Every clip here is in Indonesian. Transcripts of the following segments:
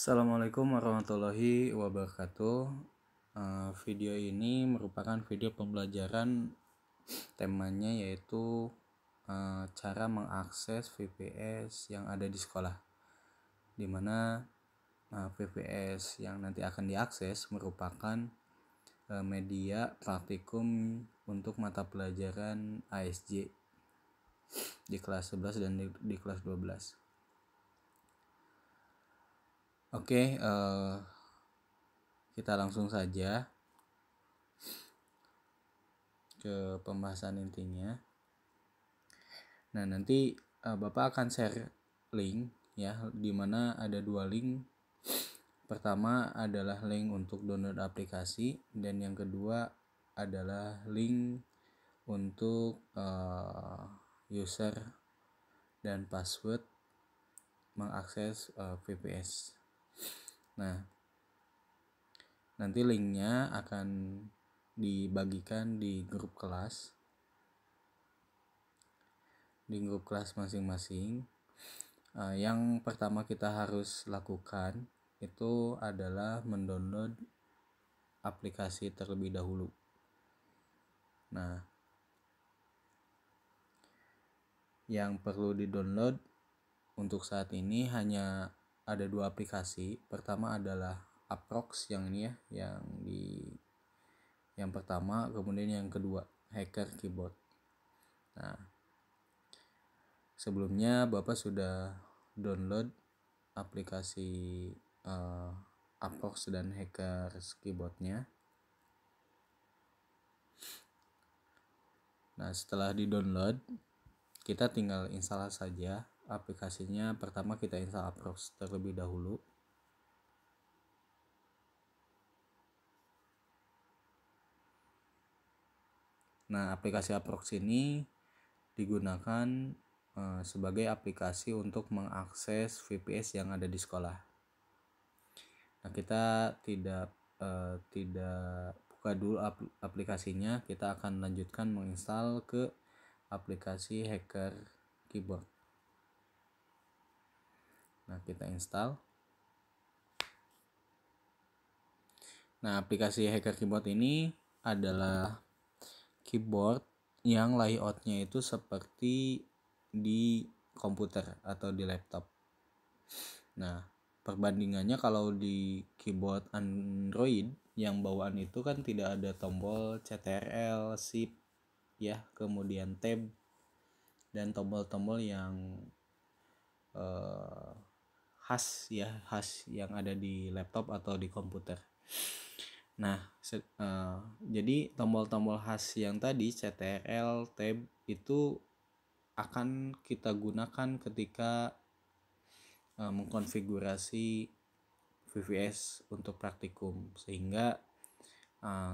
Assalamualaikum warahmatullahi wabarakatuh. Video ini merupakan video pembelajaran, temanya yaitu cara mengakses VPS yang ada di sekolah, dimana VPS yang nanti akan diakses merupakan media praktikum untuk mata pelajaran ASJ di kelas 11 dan di kelas 12. Oke, kita langsung saja ke pembahasan intinya. Nah, nanti Bapak akan share link ya, dimana ada 2 link. Pertama adalah link untuk download aplikasi, dan yang kedua adalah link untuk user dan password mengakses VPS. Nah, nanti linknya akan dibagikan di grup kelas masing-masing. Yang pertama kita harus lakukan itu adalah mendownload aplikasi terlebih dahulu. Nah, yang perlu didownload untuk saat ini hanya ada 2 aplikasi. Pertama adalah Aprox yang ini ya, yang pertama, kemudian yang kedua Hacker Keyboard. Nah, sebelumnya Bapak sudah download aplikasi Aprox dan Hacker Keyboardnya. Nah, setelah di-download, kita tinggal install saja aplikasinya. Pertama kita install Aprox terlebih dahulu. Nah, aplikasi Aprox ini digunakan sebagai aplikasi untuk mengakses VPS yang ada di sekolah. Nah, kita tidak buka dulu aplikasinya, kita akan lanjutkan menginstal ke aplikasi Hacker Keyboard. Nah, kita install. Nah, aplikasi Hacker Keyboard ini adalah keyboard yang layoutnya itu seperti di komputer atau di laptop. Nah, perbandingannya kalau di keyboard Android yang bawaan itu kan tidak ada tombol CTRL, Shift ya, kemudian Tab dan tombol-tombol yang khas yang ada di laptop atau di komputer. Nah, jadi tombol-tombol khas yang tadi CTRL, Tab itu akan kita gunakan ketika mengkonfigurasi VPS untuk praktikum, sehingga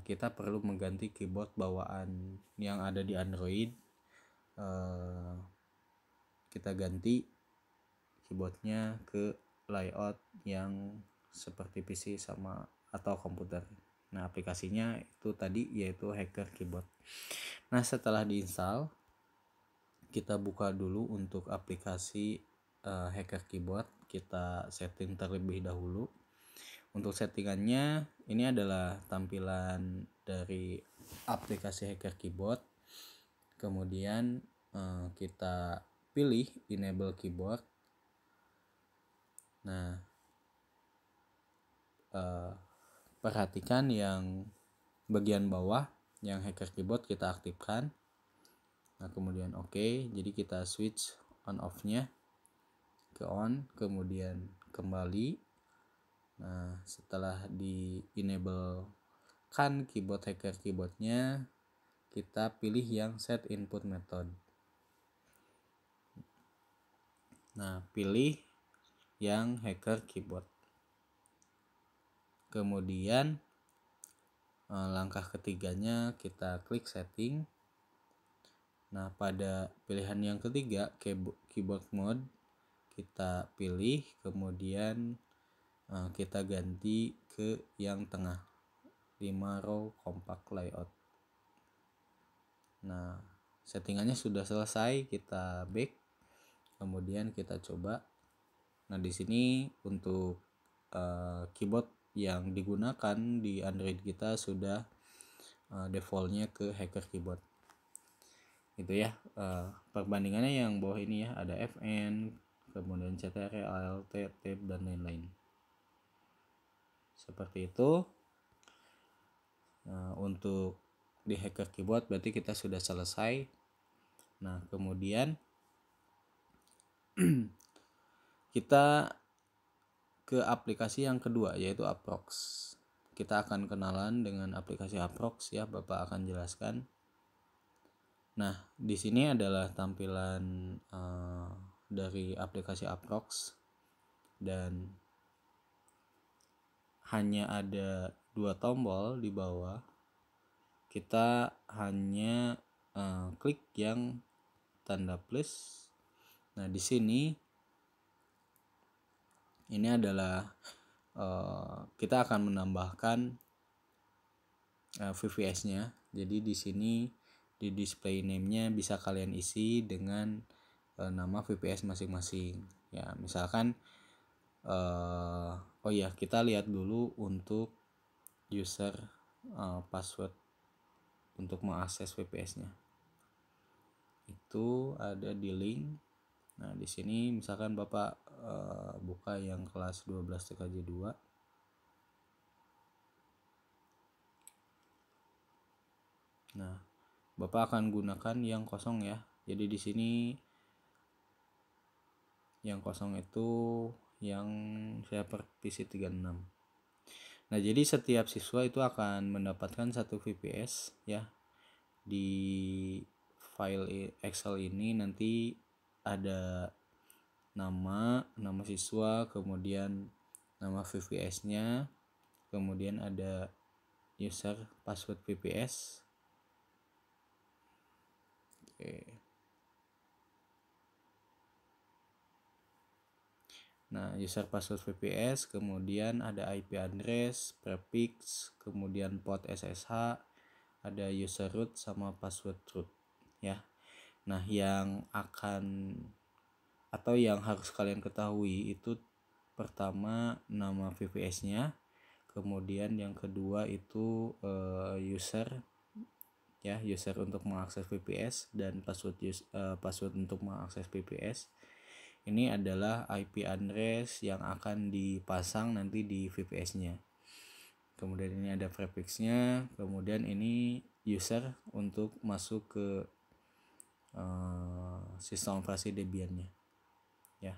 kita perlu mengganti keyboard bawaan yang ada di Android. Kita ganti keyboardnya ke layout yang seperti PC sama atau komputer. Nah, aplikasinya itu tadi yaitu Hacker Keyboard. Nah, setelah diinstal, kita buka dulu untuk aplikasi Hacker Keyboard. Kita setting terlebih dahulu. Untuk settingannya, ini adalah tampilan dari aplikasi Hacker Keyboard. Kemudian kita pilih enable keyboard. Nah, perhatikan yang bagian bawah yang Hacker Keyboard kita aktifkan. Nah, kemudian oke. Jadi kita switch on off-nya ke on, kemudian kembali. Nah, setelah di enable kan keyboard Hacker Keyboardnya, kita pilih yang set input method. Nah, pilih yang Hacker Keyboard. Kemudian langkah ketiganya kita klik setting. Nah, pada pilihan yang ketiga, keyboard mode, kita pilih, kemudian kita ganti ke yang tengah, 5 row compact layout. Nah, settingannya sudah selesai, kita back, kemudian kita coba. Nah, di sini untuk keyboard yang digunakan di Android kita sudah defaultnya ke hacker keyboard. Itu ya, perbandingannya yang bawah ini ya, ada FN, kemudian CTRL, ALT, Tab, dan lain-lain. Seperti itu. Untuk di hacker keyboard berarti kita sudah selesai. Nah, kemudian kita ke aplikasi yang kedua, yaitu Aprox. Kita akan kenalan dengan aplikasi Aprox ya, Bapak akan jelaskan. Nah, di sini adalah tampilan dari aplikasi Aprox, dan hanya ada 2 tombol di bawah. Kita hanya klik yang tanda plus. Nah, di sini ini adalah kita akan menambahkan VPS-nya. Jadi di sini di display name-nya bisa kalian isi dengan nama VPS masing-masing. Ya, misalkan kita lihat dulu untuk user password untuk mengakses VPS-nya. Itu ada di link. Nah, di sini misalkan Bapak buka yang kelas 12 TKJ 2. Nah, Bapak akan gunakan yang kosong ya. Jadi di sini yang kosong itu yang server PC 36. Nah, jadi setiap siswa itu akan mendapatkan 1 VPS ya. Di file Excel ini nanti ada nama siswa, kemudian nama VPS-nya, kemudian ada user password VPS. Oke. Nah, user password VPS, kemudian ada IP address, prefix, kemudian port SSH, ada user root sama password root ya. Nah, yang harus kalian ketahui itu pertama nama VPS-nya, kemudian yang kedua itu user untuk mengakses VPS, dan password untuk mengakses VPS. Ini adalah IP address yang akan dipasang nanti di VPS-nya. Kemudian ini ada prefix-nya, kemudian ini user untuk masuk ke sistem operasi Debian-nya ya.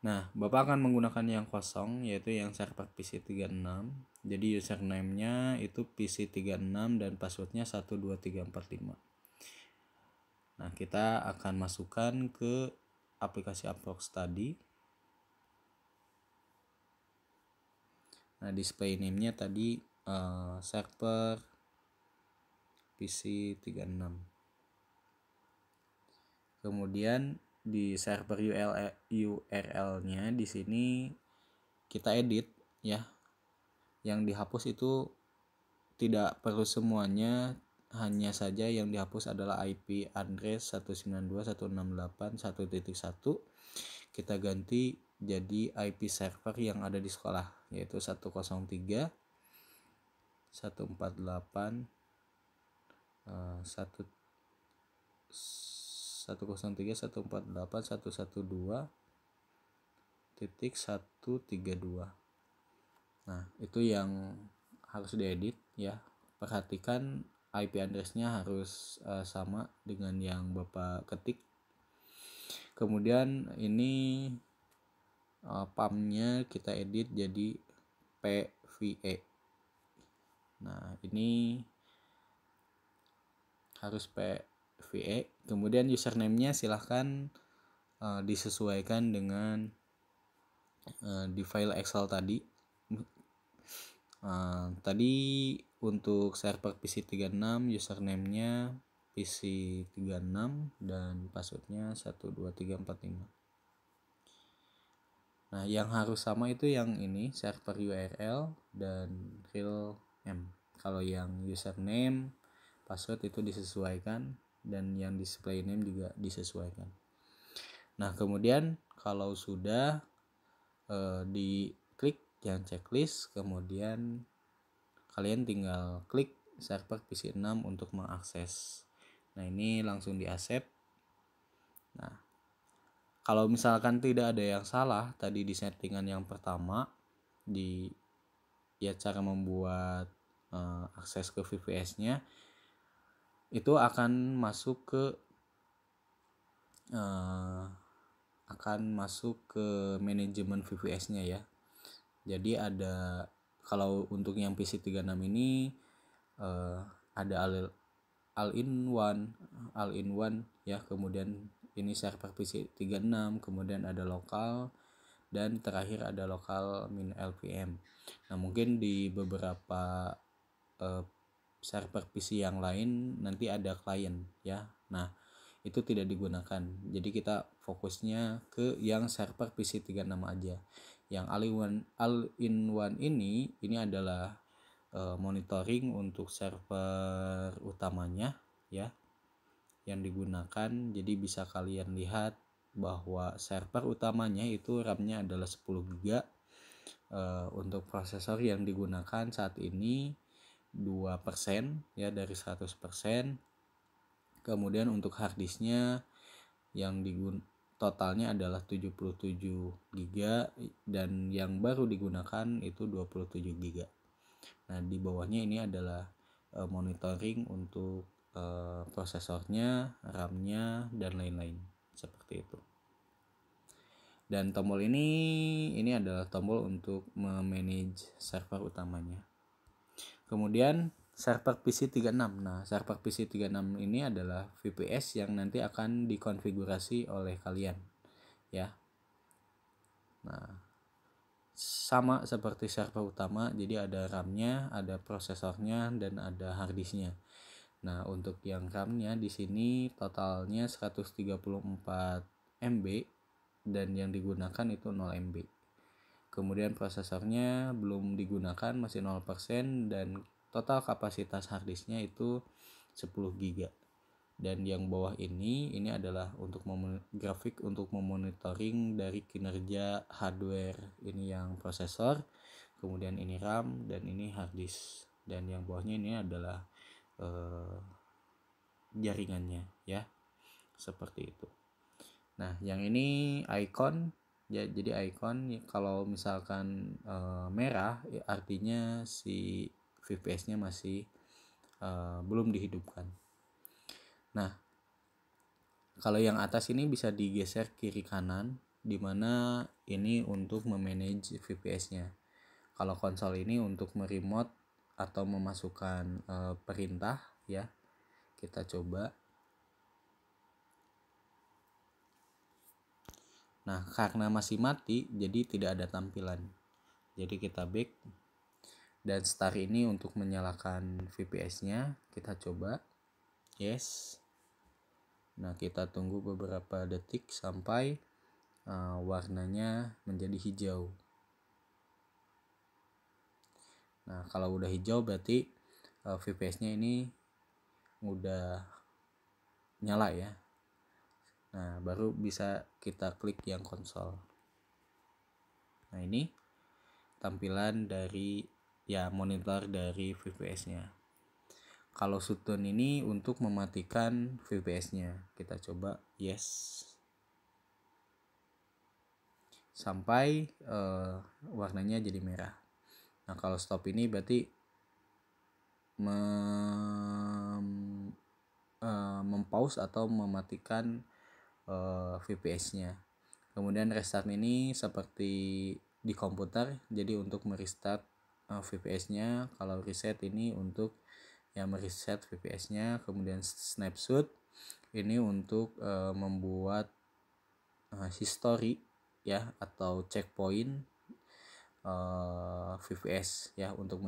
Nah, Bapak akan menggunakan yang kosong, yaitu yang server PC 36. Jadi username-nya itu PC 36 dan passwordnya 12345. Nah, kita akan masukkan ke aplikasi Aprox tadi. Nah, display name-nya tadi server PC 36. Kemudian di server URL-nya di sini kita edit ya. Yang dihapus itu tidak perlu semuanya, hanya saja yang dihapus adalah IP address 192.168.1.1. Kita ganti jadi IP server yang ada di sekolah, yaitu 103.148 103.148.112.132. Nah, itu yang harus diedit ya. Perhatikan IP address-nya harus sama dengan yang Bapak ketik. Kemudian ini PAM-nya kita edit jadi PVE. Nah, ini harus PVE. Kemudian username-nya silahkan disesuaikan dengan di file Excel tadi. Tadi untuk server PC 36 username-nya PC 36 dan passwordnya 12345. Nah, yang harus sama itu yang ini, server URL dan real name. Kalau yang username, password itu disesuaikan, dan yang display name juga disesuaikan. Nah, kemudian kalau sudah diklik yang checklist, kemudian kalian tinggal klik server PC 6 untuk mengakses. Nah, ini langsung di accept. Nah, kalau misalkan tidak ada yang salah tadi di settingan yang pertama, di cara membuat akses ke VPS-nya itu akan masuk ke manajemen VPS-nya ya. Jadi ada, kalau untuk yang PC 36 ini ada all-in-one ya, kemudian ini server PC 36, kemudian ada lokal, dan terakhir ada lokal -lpm. Nah, mungkin di beberapa server PC yang lain nanti ada klien ya. Nah, itu tidak digunakan. Jadi kita fokusnya ke yang server PC 36 aja. Yang all-in-one ini adalah monitoring untuk server utamanya ya yang digunakan. Jadi bisa kalian lihat bahwa server utamanya itu RAM-nya adalah 10 GB. Untuk prosesor yang digunakan saat ini 2% ya dari 100%. Kemudian untuk harddisknya yang totalnya adalah 77 GB dan yang baru digunakan itu 27 GB. Nah, di bawahnya ini adalah monitoring untuk prosesornya, RAM-nya, dan lain-lain seperti itu. Dan tombol ini adalah tombol untuk memanage server utamanya. Kemudian server PC 36. Nah, server PC 36 ini adalah VPS yang nanti akan dikonfigurasi oleh kalian ya. Nah, sama seperti server utama, jadi ada RAM-nya, ada prosesornya, dan ada harddisknya. Nah, untuk yang RAM-nya di sini totalnya 134 MB dan yang digunakan itu 0 MB. Kemudian prosesornya belum digunakan, masih 0%, dan total kapasitas harddisknya itu 10 GB. Dan yang bawah ini adalah untuk grafik untuk memonitoring dari kinerja hardware. Ini yang prosesor, kemudian ini RAM, dan ini harddisk. Dan yang bawahnya ini adalah jaringannya ya, seperti itu. Nah, yang ini icon ya, jadi icon kalau misalkan merah ya, artinya si VPS-nya masih belum dihidupkan. Nah, kalau yang atas ini bisa digeser kiri kanan, dimana ini untuk memanage VPS-nya. Kalau konsol ini untuk meremote atau memasukkan perintah ya. Kita coba. Nah, karena masih mati jadi tidak ada tampilan. Jadi kita back, dan start ini untuk menyalakan VPS-nya. Kita coba yes. Nah, kita tunggu beberapa detik sampai warnanya menjadi hijau. Nah, kalau udah hijau berarti VPS-nya ini udah nyala ya. Nah, baru bisa kita klik yang konsol. Nah, ini tampilan dari ya monitor dari VPS-nya. Kalau shutdown ini untuk mematikan VPS-nya. Kita coba yes. Sampai warnanya jadi merah. Nah, kalau stop ini berarti mempause atau mematikan VPS-nya. Kemudian restart ini seperti di komputer, jadi untuk merestart VPS-nya. Kalau reset ini untuk mereset VPS-nya. Kemudian snapshot ini untuk membuat history ya atau checkpoint VPS ya, untuk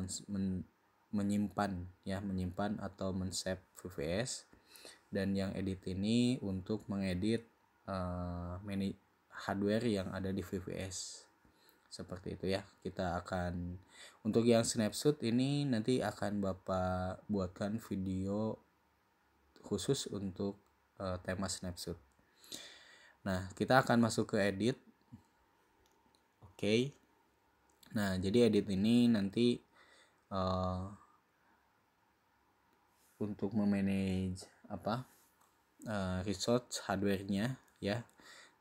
menyimpan atau men-save VPS. Dan yang edit ini untuk mengedit hardware yang ada di VPS seperti itu ya. Kita akan untuk yang snapshot ini nanti akan Bapak buatkan video khusus untuk tema snapshot. Nah, kita akan masuk ke edit. Oke. Nah, jadi edit ini nanti untuk memanage resource hardware-nya ya.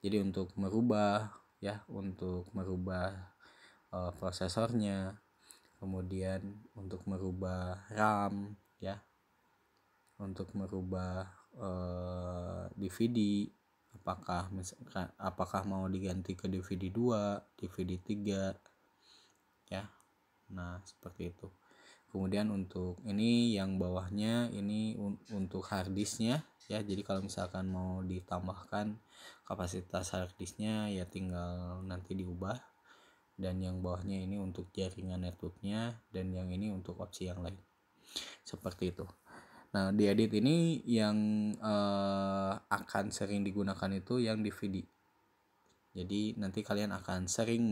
Jadi untuk merubah prosesornya, kemudian untuk merubah RAM ya, untuk merubah DVD, apakah mau diganti ke DVD 2, DVD 3 ya. Nah, seperti itu. Kemudian untuk ini yang bawahnya ini untuk harddisknya ya. Jadi kalau misalkan mau ditambahkan kapasitas harddisknya ya tinggal nanti diubah. Dan yang bawahnya ini untuk jaringan networknya, dan yang ini untuk opsi yang lain. Seperti itu. Nah, di edit ini yang akan sering digunakan itu yang DVD. Jadi nanti kalian akan sering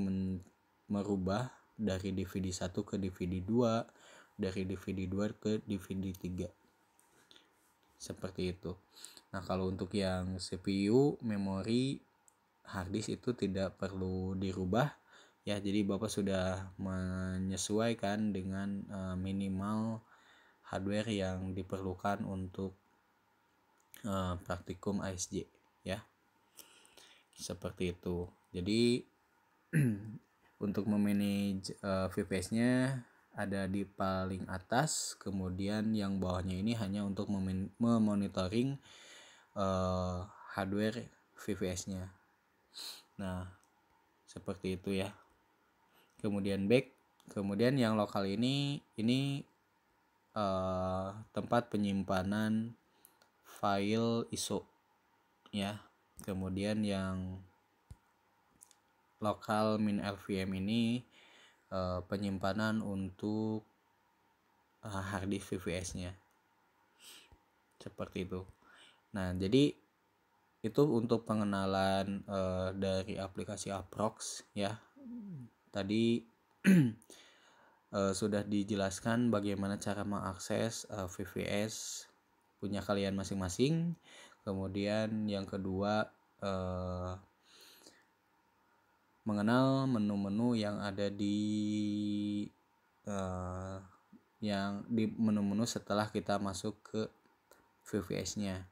merubah dari DVD 1 ke DVD 2, dari DVD 2 ke DVD 3. Seperti itu. Nah, kalau untuk yang CPU, memori, harddisk itu tidak perlu dirubah ya. Jadi Bapak sudah menyesuaikan dengan minimal hardware yang diperlukan untuk praktikum ASJ ya. Seperti itu. Jadi untuk memanage VPS-nya ada di paling atas, kemudian yang bawahnya ini hanya untuk memonitoring hardware VPS-nya. Nah, seperti itu ya. Kemudian back, kemudian yang lokal ini tempat penyimpanan file ISO ya. Kemudian yang lokal min LVM ini penyimpanan untuk harddisk VPS-nya. Seperti itu. Nah, jadi itu untuk pengenalan dari aplikasi Aprox ya. Tadi sudah dijelaskan bagaimana cara mengakses VPS punya kalian masing-masing. Kemudian yang kedua mengenal menu-menu yang ada di menu-menu setelah kita masuk ke VPS-nya.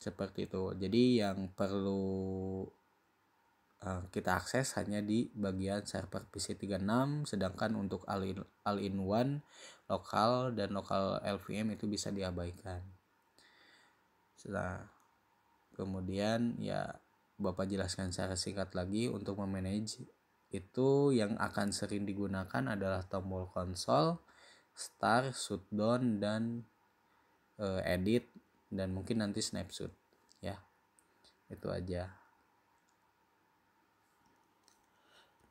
Seperti itu. Jadi yang perlu kita akses hanya di bagian server PC36, sedangkan untuk all-in-one lokal dan lokal LVM itu bisa diabaikan. Setelah kemudian ya Bapak jelaskan secara singkat lagi untuk memanage itu yang akan sering digunakan adalah tombol konsol, start, shutdown, dan edit, dan mungkin nanti snapshot ya. Itu aja.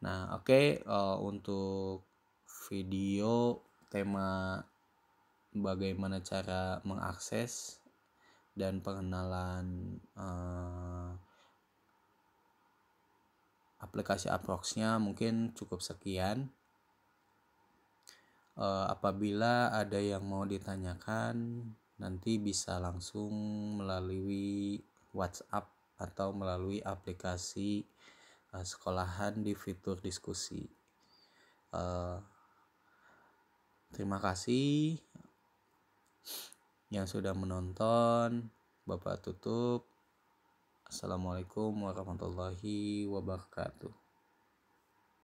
Nah, oke, untuk video tema bagaimana cara mengakses dan pengenalan aplikasi Aprox-nya mungkin cukup sekian. Apabila ada yang mau ditanyakan, nanti bisa langsung melalui WhatsApp atau melalui aplikasi sekolahan di fitur diskusi. Terima kasih yang sudah menonton. Bapak tutup. Assalamualaikum warahmatullahi wabarakatuh.